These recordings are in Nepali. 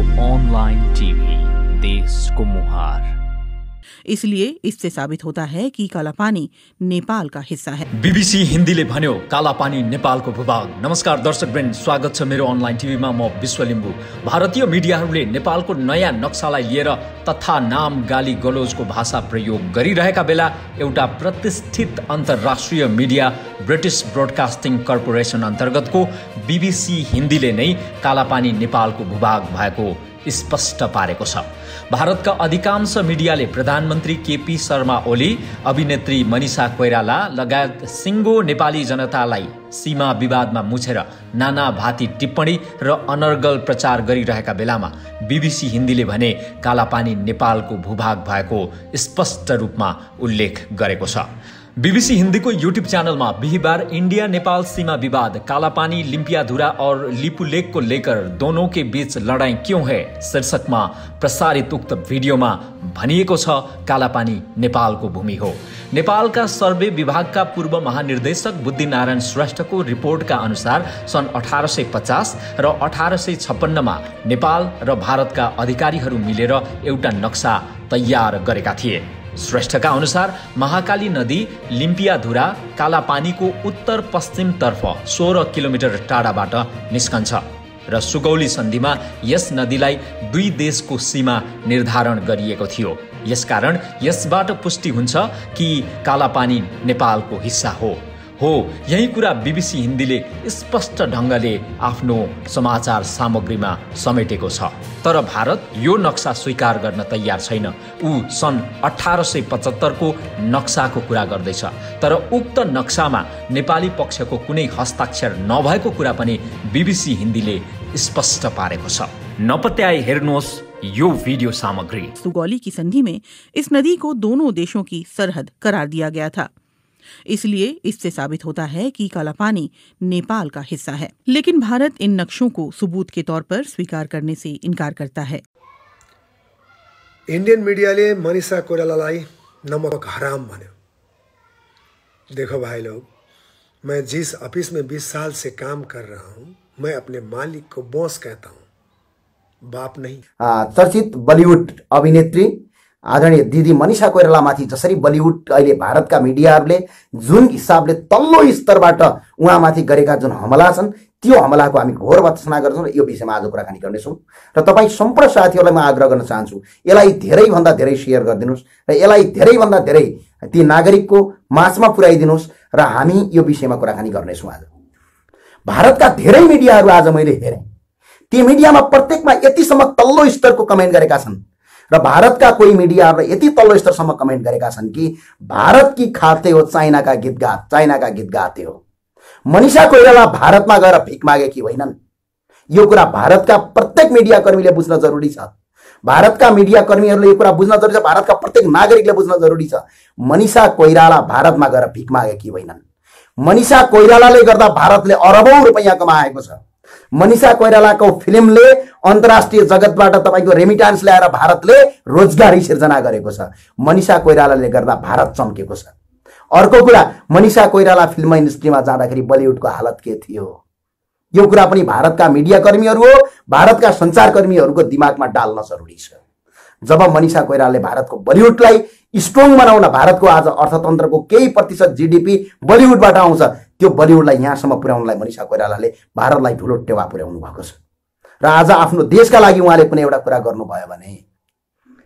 ऑनलाइन टीवी देश को मुहार। इसलिए इससे साबित होता है कि कालापानी नेपाल का हिस्सा है। बीबीसी हिन्दीले भन्यो कालापानी नेपालको भूभाग। नमस्कार दर्शकवृन्द, स्वागत छ मेरो अनलाइन टिभीमा। म विश्व लिम्बू। भारतीय मिडियाहरूले नेपालको नयाँ नक्सालाई लिएर तथा नाम गाली गलोजको भाषा प्रयोग गरिरहेका बेला एउटा प्रतिष्ठित अन्तर्राष्ट्रिय मिडिया ब्रिटिश ब्रोडकास्टिङ कर्पोरेसन अन्तर्गतको बीबीसी हिन्दीले नै कालापानी नेपालको भूभाग भएको स्पष्ट पारेको छ। भारतका अधिकांश मिडियाले प्रधानमन्त्री केपी शर्मा ओली, अभिनेत्री मनिषा कोइराला लगायत सिङ्गो नेपाली जनतालाई सीमा विवादमा मुछेर नाना भाती टिप्पणी र अनर्गल प्रचार गरिरहेका बेलामा बीबीसी हिन्दीले भने कालापानी नेपालको भूभाग भएको स्पष्ट रूपमा उल्लेख गरेको छ। बीबीसी हिंदी को यूट्यूब चैनल में बिहिबार इंडिया नेपाल सीमा विवाद, कालापानी, लिम्पियाधुरा और लिपुलेक को लेकर दोनों के बीच लड़ाई क्यों है शीर्षक में प्रसारित उक्त वीडियो में भनिएको छ कालापानी नेपाल को भूमि हो। नेपाल का सर्वे विभाग का पूर्व महानिर्देशक बुद्धिनारायण श्रेष्ठ को रिपोर्ट का अनुसार सन् 1850 र 1856 में नेपाल र भारत का अधिकारीहरू मिलेर एउटा नक्सा तैयार गरेका थिए। श्रेष्ठका अनुसार महाकाली नदी लिम्पियाधुरा कालापानीको उत्तर पश्चिम तर्फ 16 किलोमिटर टाढाबाट निस्कन्छ र सुगौली सन्धिमा यस नदीलाई दुई देशको सीमा निर्धारण गरिएको थियो। यसकारण यसबाट पुष्टि हुन्छ कि कालापानी नेपालको हिस्सा हो। यही कुरा बीबीसी हिन्दीले स्पष्ट ढंगले आफ्नो समाचार सामग्रीमा समेटेको छ। तर भारत यो नक्सा स्वीकार गर्न तयार छैन। ऊ सन् 1875 को नक्साको कुरा गर्दैछ, तर उक्त नक्सामा नेपाली पक्षको कुनै हस्ताक्षर नभएको कुरा पनि बीबीसी हिन्दीले स्पष्ट पारेको छ। नपत्याए हेर्नुहोस् यो वीडियो सामग्री। सुगौली की संधि में इस नदी को दोनों देशों की सरहद करार दिया गया था। इसलिए इससे साबित होता है कि कालापानी नेपाल का हिस्सा है। लेकिन भारत इन नक्शों को सबूत के तौर पर स्वीकार करने से इनकार करता है। इंडियन मीडिया ने मनीषा कोइरालालाई नमक हराम भन्यो। देखो भाई लोग, मैं जिस ऑफिस में 20 साल से काम कर रहा हूँ, मैं अपने मालिक को बॉस कहता हूँ, बाप नहीं। चर्चित बलिउड अभिनेत्री आदरणीय दिदी मनिषा कोइरालामाथि जसरी बलिउड अहिले भारतका मिडियाहरूले जुन हिसाबले तल्लो स्तरबाट उहाँमाथि गरेका जुन हमला छन्, त्यो हमलाको हामी घोर भर्त्सना गर्छौँ र यो विषयमा आज कुराकानी गर्नेछौँ। र तपाईँ सम्पूर्ण साथीहरूलाई म आग्रह गर्न चाहन्छु, यसलाई धेरैभन्दा धेरै सेयर गरिदिनुहोस् र यसलाई धेरैभन्दा धेरै ती नागरिकको माझमा पुर्याइदिनुहोस् र हामी यो विषयमा कुराकानी गर्नेछौँ। आज भारतका धेरै मिडियाहरू आज मैले हेरेँ, ती मिडियामा प्रत्येकमा यतिसम्म तल्लो स्तरको कमेन्ट गरेका छन् र भारतका कोही मिडियाहरूले यति तल्लो स्तरसम्म कमेन्ट गरेका छन् कि भारत की खाते हो चाइनाका गीत गाते हो। मनिषा कोइराला भारतमा गएर भिख मागे कि होइनन्, यो कुरा भारतका प्रत्येक मिडिया कर्मीले बुझ्न जरुरी छ। भारतका मिडिया कर्मीहरूले यो कुरा बुझ्न जरुरी छ। भारतका प्रत्येक नागरिकले बुझ्न जरुरी छ। मनिषा कोइराला भारतमा गएर भिख मागे कि होइनन्। मनिषा कोइरालाले गर्दा भारतले अरबौं रुपैयाँ कमाएको छ। मनिषा कोइरालाको फिल्मले अन्तर्राष्ट्रिय जगतबाट तपाईको रेमिटान्स ल्याएर भारतले रोजगारी सिर्जना गरेको छ। मनिषा कोइरालाले गर्दा भारत चम्केको छ। अर्को कुरा, मनिषा कोइराला फिल्म इन्डस्ट्रीमा जाँदाखेरि बलिउडको हालत के थियो, यो कुरा पनि भारतका मिडिया कर्मीहरू हो, भारतका सञ्चारकर्मीहरूको दिमागमा डाल्न जरुरी छ। जब मनिषा कोइरालाले भारतको बलिउडलाई स्ट्रङ बनाउन, भारतको आज अर्थतन्त्रको केही प्रतिशत जीडीपी बलिउडबाट आउँछ, त्यो बलिउडलाई यहाँसम्म पुर्याउनलाई मनिषा कोइरालाले भारतलाई ठुलो टेवा पुर्याउनु भएको छ। र आज आफ्नो देशका लागि उहाँले कुनै एउटा कुरा गर्नुभयो भने,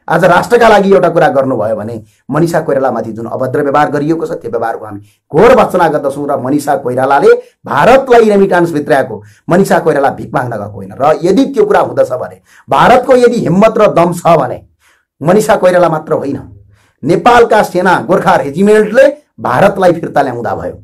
आज राष्ट्रका लागि एउटा कुरा गर्नुभयो भने मनिषा कोइरालामाथि जुन अभद्र व्यवहार गरिएको छ, त्यो व्यवहारको हामी घोर भर्त्सना गर्दछौँ। र मनिषा कोइरालाले भारतलाई रेमिटान्स भित्राएको, मनिषा कोइराला भिख माग्न गएको होइन। र यदि त्यो कुरा हुँदछ भने, भारतको यदि हिम्मत र दम छ भने, मनिषा कोइराला मात्र होइन, नेपालका सेना गोर्खा रेजिमेन्टले भारतलाई फिर्ता ल्याउँदा भयो।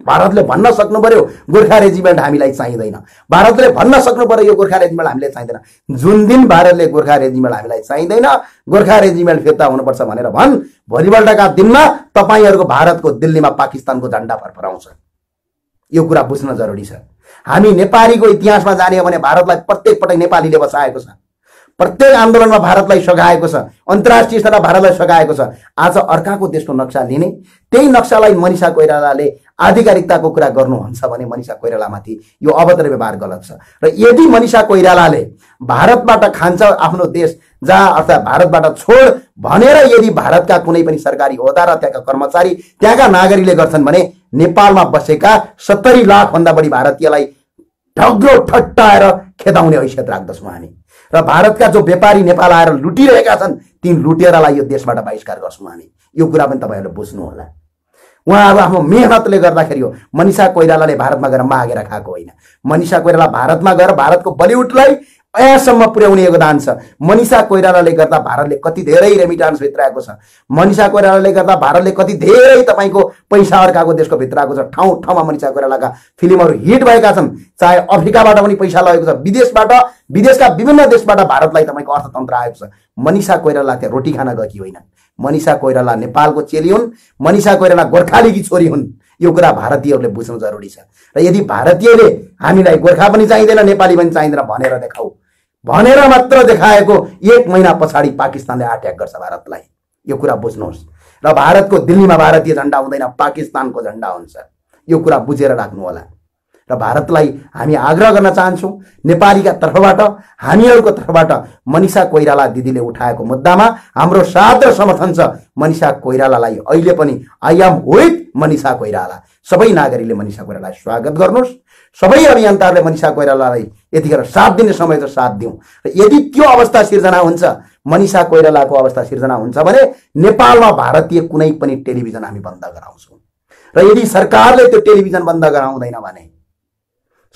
भारतले भन्न सक्नु पर्यो गोर्खा रेजिमेन्ट हामीलाई चाहिँदैन। भारतले भन्न सक्नु पर्यो यो गोर्खा रेजिमेन्ट हामीलाई चाहिँदैन। जुन दिन भारतले गोर्खा रेजिमेन्ट हामीलाई चाहिँदैन, गोर्खा रेजिमेन्ट फिर्ता हुनुपर्छ भनेर भन्, भोलिपल्टका दिनमा तपाईहरुको भारतको दिल्लीमा पाकिस्तानको झण्डा फरफराउँछ। यो कुरा बुझ्न जरुरी छ। हामी नेपालीको इतिहासमा जाने हो भने भारतलाई प्रत्येक पटक नेपालीले बसाएको छ। प्रत्येक आन्दोलनमा भारतलाई सघाएको छ, अन्तर्राष्ट्रिय स्तरमा भारतलाई सघाएको छ। आज अर्काको देशको नक्सा लिने, त्यही नक्सालाई मनिषा कोइरालाले आधिकारिकताको कुरा गर्नुहुन्छ भने मनिषा कोइरालामाथि यो अभद्र व्यवहार गलत छ। र यदि मनिषा कोइरालाले भारतबाट खान्छ आफ्नो देश जहाँ अर्थात् भारतबाट छोड भनेर यदि भारतका कुनै पनि सरकारी होद्दा र त्यहाँका कर्मचारी त्यहाँका नागरिकले गर्छन् भने नेपालमा बसेका 70 लाखभन्दा बढी भारतीयलाई ढग्लो ठट्टाएर खेदाउने हैसियत राख्दछौँ हामी। र भारतका जो व्यापारी नेपाल आएर लुटिरहेका छन् ती लुटेरालाई यो देशबाट बहिष्कार गर्छौँ हामीले। यो कुरा पनि तपाईँहरूले बुझ्नु होला। उहाँहरू आफ्नो मेहनतले गर्दाखेरि हो। मनिषा कोइरालाले भारतमा गएर मागेर खाएको होइन। मनिषा कोइराला भारतमा गएर भारतको बलिउडलाई यहाँसम्म पुर्याउने योगदान छ। मनिषा कोइरालाले गर्दा भारतले कति धेरै रेमिटान्स भित्राएको छ। मनिषा कोइरालाले गर्दा भारतले कति धेरै तपाईँको पैसा अर्काको देशको भित्राएको छ। ठाउँ ठाउँमा मनिषा कोइरालाका फिल्महरू हिट भएका छन्। चाहे अफ्रिकाबाट पनि पैसा लगेको छ, विदेशबाट, विदेशका विभिन्न देशबाट भारतलाई तपाईँको अर्थतन्त्र आएको छ। मनिषा कोइराला त्यहाँ रोटी खान गएकी होइन। मनिषा कोइराला नेपालको चेली हुन्। मनिषा कोइराला गोर्खालीकी छोरी हुन्। यो कुरा भारतीयहरूले बुझ्नु जरुरी छ। र यदि भारतीयले हामीलाई गोर्खा पनि चाहिँदैन, नेपाली पनि चाहिँदैन भनेर देखाऊ भनेर मात्र देखाएको 1 महिना पछाडि पाकिस्तानले अट्याक गर्छ भारतलाई। यो कुरा बुझ्नुहोस्। र भारतको दिल्लीमा भारतीय झण्डा हुँदैन, पाकिस्तानको झण्डा हुन्छ। यो कुरा बुझेर राख्नु होला। र भारतलाई हामी आग्रह गर्न चाहन्छौँ, नेपालीका तर्फबाट, हामीहरूको तर्फबाट मनिषा कोइराला दिदीले उठाएको मुद्दामा हाम्रो साथ र समर्थन छ। मनिषा कोइरालालाई अहिले पनि I am with Manisha Koirala. सबै नागरिकले मनिषा कोइरालालाई स्वागत गर्नुहोस्। सबै अभियन्ताहरूले मनिषा कोइरालालाई यतिखेर साथ दिने समय त साथ दिउँ। र यदि त्यो अवस्था सिर्जना हुन्छ, मनिषा कोइरालाको अवस्था सिर्जना हुन्छ भने नेपालमा भारतीय कुनै पनि टेलिभिजन हामी बन्द गराउँछौँ। र यदि सरकारले त्यो टेलिभिजन बन्द गराउँदैन भने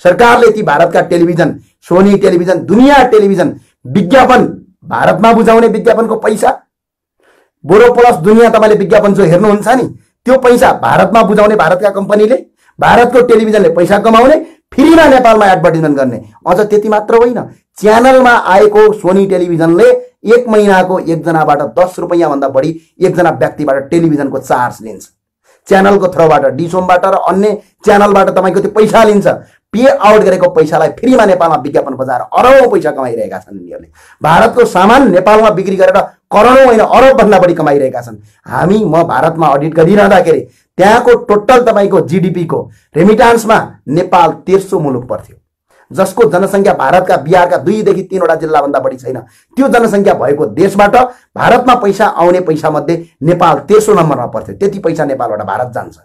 सरकारले ती भारतका टेलिभिजन, सोनी टेलिभिजन, दुनिया टेलिभिजन विज्ञापन भारतमा बुझाउने विज्ञापनको पैसा, बोरो प्लस दुनिया तपाईँले विज्ञापन जो हेर्नुहुन्छ नि त्यो पैसा भारतमा बुझाउने भारतका कम्पनीले, भारतको टेलिभिजनले पैसा कमाउने, फ्रीमा नेपालमा एडभर्टिजमेन्ट गर्ने। अझ त्यति मात्र होइन, च्यानलमा आएको सोनी टेलिभिजनले 1 महिनाको एकजनाबाट 10 रुपैयाँ भन्दा बढी एकजना व्यक्तिबाट टेलिभिजनको चार्ज लिन्छ। च्यानलको थ्रोबाट, डिसोमबाट र अन्य च्यानलबाट तपाईँको त्यो पैसा लिन्छ। पे आउट गरेको पैसालाई फ्रीमा नेपालमा विज्ञापन बजाएर अरबौं पैसा कमाइरहेका छन् यिनीहरूले। भारतको सामान नेपालमा बिक्री गरेर करोडौं होइन अरबभन्दा बढी कमाइरहेका छन्। म भारतमा अडिट गरिरहँदाखेरि त्यहाँको टोटल तपाईँको जीडीपीको रेमिटान्समा नेपाल 13औं मुलुक पर्थ्यो, जसको जनसङ्ख्या भारतका बिहारका 2 देखि 3 वटा जिल्लाभन्दा बढी छैन। त्यो जनसङ्ख्या भएको देशबाट भारतमा पैसा आउने पैसा मध्ये नेपाल 13औं नम्बरमा पर्थ्यो। त्यति पैसा नेपालबाट भारत जान्छ।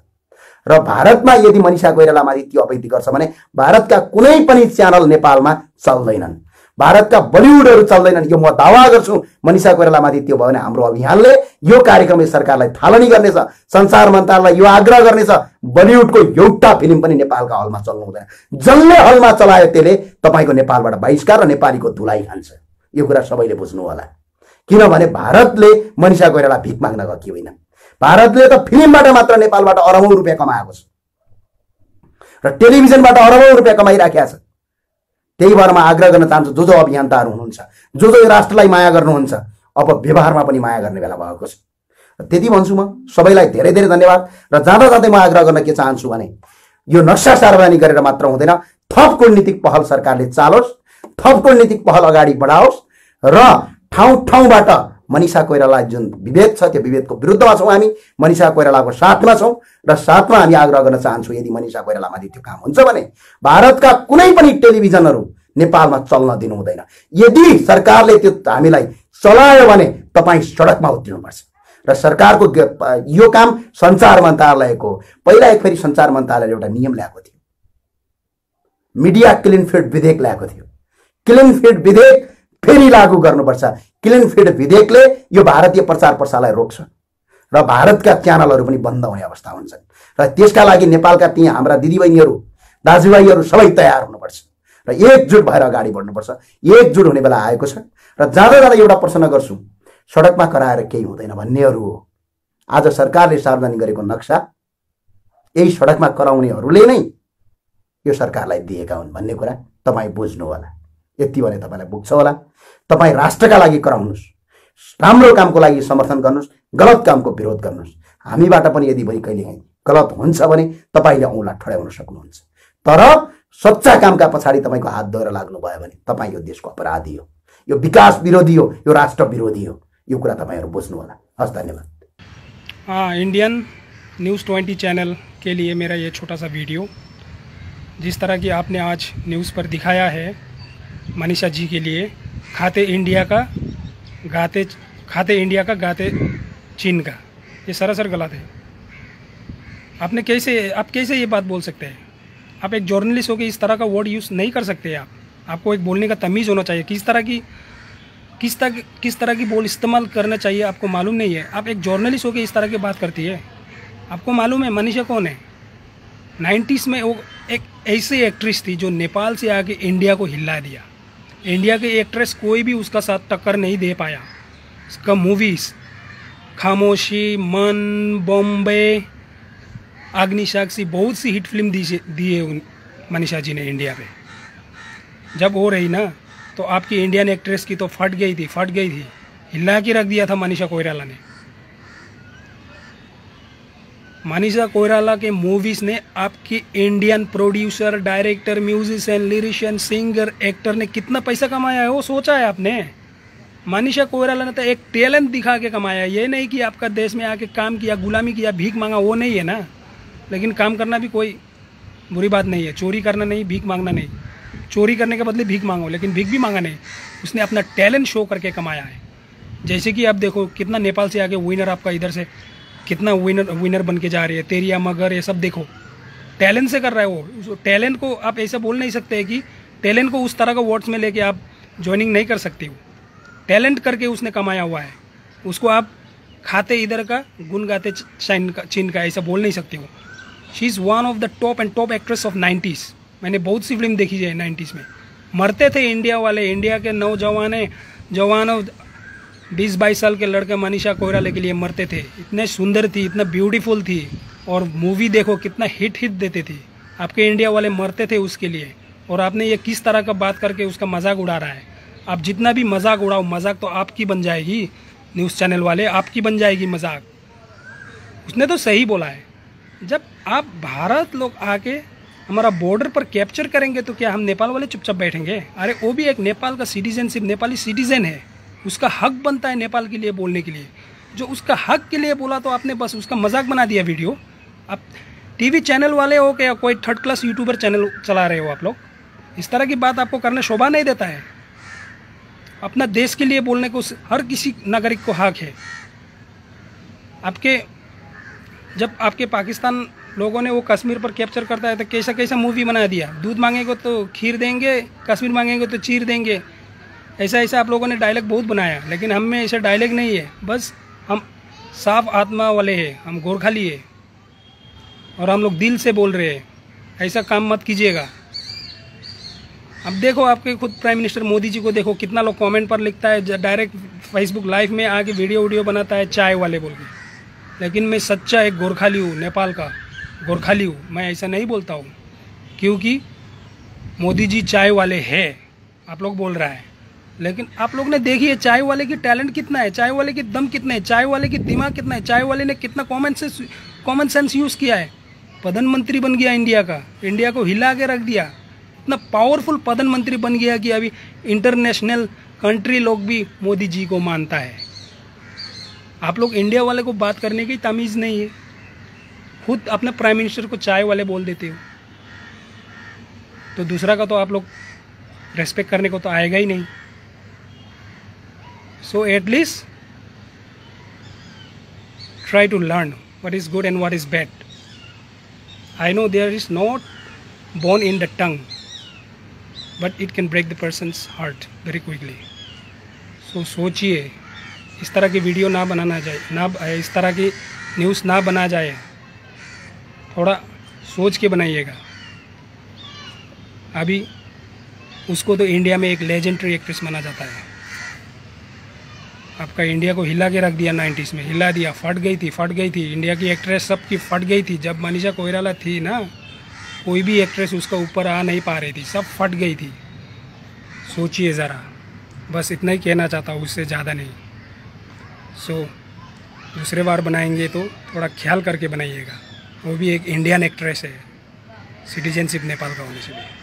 र भारतमा यदि मनिषा कोइरालामाथि त्यो अपैति गर्छ भने भारतका कुनै पनि च्यानल नेपालमा चल्दैनन्, भारतका बलिउडहरू चल्दैनन्। यो म दावा गर्छु। मनिषा कोइरालामाथि त्यो भयो भने हाम्रो अभियानले यो कार्यक्रमले सरकारलाई थालनी गर्नेछ, संचार मन्त्रालयलाई यो आग्रह गर्नेछ, बलिउडको एउटा फिल्म पनि नेपालका हलमा चल्नु हुँदैन। जसले हलमा चलायो त्यसले तपाईँको नेपालबाट बहिष्कार र नेपालीको धुलाई खान्छ। यो कुरा सबैले बुझ्नु होला। किनभने भारतले मनिषा कोइराला भिख माग्न गएकी होइन। भारतले त फिल्मबाट मात्र नेपालबाट अरबौं रुपियाँ कमाएको छ र टेलिभिजनबाट अरबौं रुपियाँ कमाइराखेको छ। त्यही भएर म आग्रह गर्न चाहन्छु, जो अभियन्ताहरू हुनुहुन्छ, जो राष्ट्रलाई माया गर्नुहुन्छ, अब व्यवहारमा पनि माया गर्ने बेला भएको छ। त्यति भन्छु। म सबैलाई धेरै धेरै धन्यवाद। र जाँदा जाँदै म आग्रह गर्न के चाहन्छु भने यो नक्सा सार्वजनिक गरेर मात्र हुँदैन, थप कूटनीतिक पहल सरकारले चालोस्, थप कूटनीतिक पहल अगाडि बढाओस् र ठाउँ ठाउँबाट मनिषा कोइराला जुन विभेद छ त्यो विभेदको विरुद्धमा छौँ हामी, मनिषा कोइरालाको साथमा छौँ। र साथमा हामी आग्रह गर्न चाहन्छौँ, यदि मनिषा कोइरालामाथि त्यो काम हुन्छ भने भारतका कुनै पनि टेलिभिजनहरू नेपालमा चल्न दिनु हुँदैन। यदि सरकारले त्यो हामीलाई चलायो भने तपाईँ सडकमा उत्रिनुपर्छ। र सरकारको यो काम सञ्चार मन्त्रालयको, पहिला एकफेरि सञ्चार मन्त्रालयले एउटा नियम ल्याएको थियो, मिडिया क्लिन फिड विधेयक ल्याएको थियो। क्लिन फिड विधेयक फेरि लागू गर्नुपर्छ। क्लिन फिड विधेयकले यो भारतीय प्रचार प्रसारलाई रोक्छ र भारतका च्यानलहरू पनि बन्द हुने अवस्था हुन्छन्। र त्यसका लागि नेपालका ती हाम्रा दिदीबहिनीहरू, दाजुभाइहरू सबै तयार हुनुपर्छ र एकजुट भएर अगाडि बढ्नुपर्छ। एकजुट हुने बेला आएको छ। र जाँदा जाँदा एउटा प्रश्न गर्छु, सडकमा कराएर केही हुँदैन भन्नेहरू हो। आज सरकारले सार्वजनिक गरेको नक्सा यही सडकमा कराउनेहरूले नै यो सरकारलाई दिएका हुन् भन्ने कुरा तपाईँ बुझ्नु होला। यति भने तपाईँलाई पुग्छ होला। तपाईँ राष्ट्रका लागि कराउनुहोस्, राम्रो कामको लागि समर्थन गर्नुहोस्, गलत कामको विरोध गर्नुहोस्। हामीबाट पनि यदि कहिलेकाहीँ गलत हुन्छ भने तपाईँले औँला ठड्याउन सक्नुहुन्छ। तर सच्चा कामका पछाडि तपाईँको हात धोएर लाग्नुभयो भने तपाईँ यो देशको अपराधी हो। यो विकास विरोधी हो, यो राष्ट्र विरोधी हो। यो कुरा तपाईहरु बुझ्नु होला। हस्, धन्यवाद। इंडियन न्यूज़ 20 चैनल के लिए मेरा ये छोटा सा वीडियो, जिस तरह की आपने आज न्यूज़ पर दिखाया है मनीषा जी के लिए, खाते इंडिया का गाते चीन का, ये सरासर गलत है। आप कैसे ये बात बोल सकते हैं? आप एक जर्नलिस्ट हो के इस तरह का वर्ड यूज़ नहीं कर सकते। आपको एक बोलने का तमीज़ होना चाहिए। किस तरह की बोल इस्तेमाल करना चाहिए आपको मालूम नहीं है। आप एक जर्नलिस्ट हो के इस तरह की बात करती है। आपको मालूम है मनीषा कौन है? 90s में वो एक ऐसी एक्ट्रेस थी जो नेपाल से आके इंडिया को हिला दिया। इंडिया के एक्ट्रेस कोई भी उसका साथ टक्कर नहीं दे पाया। उसका मूवीज़ खामोशी, मन, बॉम्बे, अग्निसाक्षी, बहुत सी हिट फिल्म दी है मनीषा जी ने इंडिया पे। जब हो रही ना तो आपकी इंडियन एक्ट्रेस की तो फट गई थी, हिला के रख दिया था मनीषा कोइराला ने। मनीषा कोइराला के मूवीज़ ने आपकी Indian producer, director, musician, lyricist, singer, actor ने कितना पैसा कमाया है वो सोचा है आपने? मनीषा कोइराला ने तो एक टैलेंट दिखा के कमाया। ये नहीं कि आपका देश में आके काम किया, गुलामी किया, भीख मांगा, वो नहीं है ना। लेकिन काम करना भी कोई बुरी बात नहीं है। चोरी करना नहीं, भीख मांगना नहीं। चोरी करने के बदले भीख मांगो, लेकिन भीख भी मांगा नहीं। उसने अपना टैलेंट शो करके कमाया है। जैसे कि आप देखो कितना नेपाल से आके विनर, आपका इधर से कितना विनर बन के जा रही है। तेरिया मगर, ये सब देखो टैलेंट से कर रहा है वो। टैलेंट को आप ऐसा बोल नहीं सकते कि टैलेंट को उस तरह का वर्ड्स में लेके आप ज्वाइनिंग नहीं कर सकते हो। टैलेंट करके उसने कमाया हुआ है। उसको आप खाते इधर का, गुन गाते चीन का ऐसा बोल नहीं सकते हो। She is one of the top actress of 90s। मैंने बहुत सी फिल्म देखी है 90s में। मरते थे इंडिया वाले, इंडिया के जवानों 20-22 साल के लड़के मनीषा कोइराला के लिए मरते थे। इतने सुंदर थी, इतना ब्यूटीफुल थी, और मूवी देखो कितना हिट देते थे। आपके इंडिया वाले मरते थे उसके लिए, और आपने ये किस तरह का बात करके उसका मजाक उड़ा रहा है। आप जितना भी मजाक उड़ाओ, मजाक तो आपकी बन जाएगी। न्यूज़ चैनल वाले आपकी बन जाएगी मजाक। उसने तो सही बोला है। जब आप भारत लोग आके हमारा बॉर्डर पर कैप्चर करेंगे तो क्या हम नेपाल वाले चुपचाप बैठेंगे? अरे वो भी एक नेपाल का सिटीजनशिप, नेपाली सिटीजन है। उसका हक बनता है नेपाल के लिए बोलने के लिए। जो उसका हक के लिए बोला तो आपने बस उसका मजाक बना दिया वीडियो। आप टीवी चैनल वाले हो क्या कोई थर्ड क्लास यूट्यूबर चैनल चला रहे हो आप लोग? इस तरह की बात आपको करना शोभा नहीं देता है। अपना देश के लिए बोलने को हर किसी नागरिक को हक है। जब आपके पाकिस्तान लोगों ने वो कश्मीर पर कैप्चर करता है तो कैसा मूवी बना दिया। दूध मांगेंगे तो खीर देंगे, कश्मीर मांगेंगे तो चीर देंगे। ऐसा आप लोगों ने डायलॉग बहुत बनाया, लेकिन हम में ऐसा डायलॉग नहीं है। बस हम साफ आत्मा वाले हैं, हम गोरखाली है, और हम लोग दिल से बोल रहे हैं। ऐसा काम मत कीजिएगा। अब देखो आपके खुद प्राइम मिनिस्टर मोदी जी को देखो, कितना लोग कमेंट पर लिखता है, डायरेक्ट फेसबुक लाइव में आके वीडियो बनाता है चाय वाले बोल के। लेकिन मैं सच्चा एक गोरखाली हूँ, नेपाल का गोरखाली हूँ। मैं ऐसा नहीं बोलता हूँ, क्योंकि मोदी जी चाय वाले हैं आप लोग बोल रहा है। लेकिन आप लोग ने देखिए चाय वाले की टैलेंट कितना है, चाय वाले की दम कितना है, चाय वाले की दिमाग कितना है, चाय वाले ने कितना कॉमन सेंस यूज़ किया है। प्रधानमंत्री बन गया इंडिया का, इंडिया को हिला के रख दिया। इतना पावरफुल प्रधानमंत्री बन गया कि अभी इंटरनेशनल कंट्री लोग भी मोदी जी को मानता है। आप लोग इंडिया वाले को बात करने की तमीज़ नहीं है। खुद अपने प्राइम मिनिस्टर को चाय वाले बोल देते हो, तो दूसरा का तो आप लोग रेस्पेक्ट करने को तो आएगा ही नहीं। So at least try to learn what is good and what is bad. I know there is not bone in the tongue, but it can break the person's heart very quickly. So सोचिए, इस तरह की वीडियो ना बनाना जाए, इस तरह की न्यूज़ ना बना जाए। थोड़ा सोच के बनाइएगा। अभी उसको तो इंडिया में एक लेजेंडरी एक्ट्रेस माना जाता है। आपका इंडिया को हिला के रख दिया 90s में, हिला दिया, फट गई थी इंडिया की एक्ट्रेस, सबकी फट गई थी। जब मनीषा कोइराला थी ना, कोई भी एक्ट्रेस उसका ऊपर आ नहीं पा रही थी, सब फट गई थी। सोचिए ज़रा, बस इतना ही कहना चाहता हूँ, उससे ज़्यादा नहीं। सो दूसरे बार बनाएंगे तो थोड़ा ख्याल करके बनाइएगा। वो भी एक इंडियन एक्ट्रेस है, सिटीजनशिप नेपाल का होने से भी।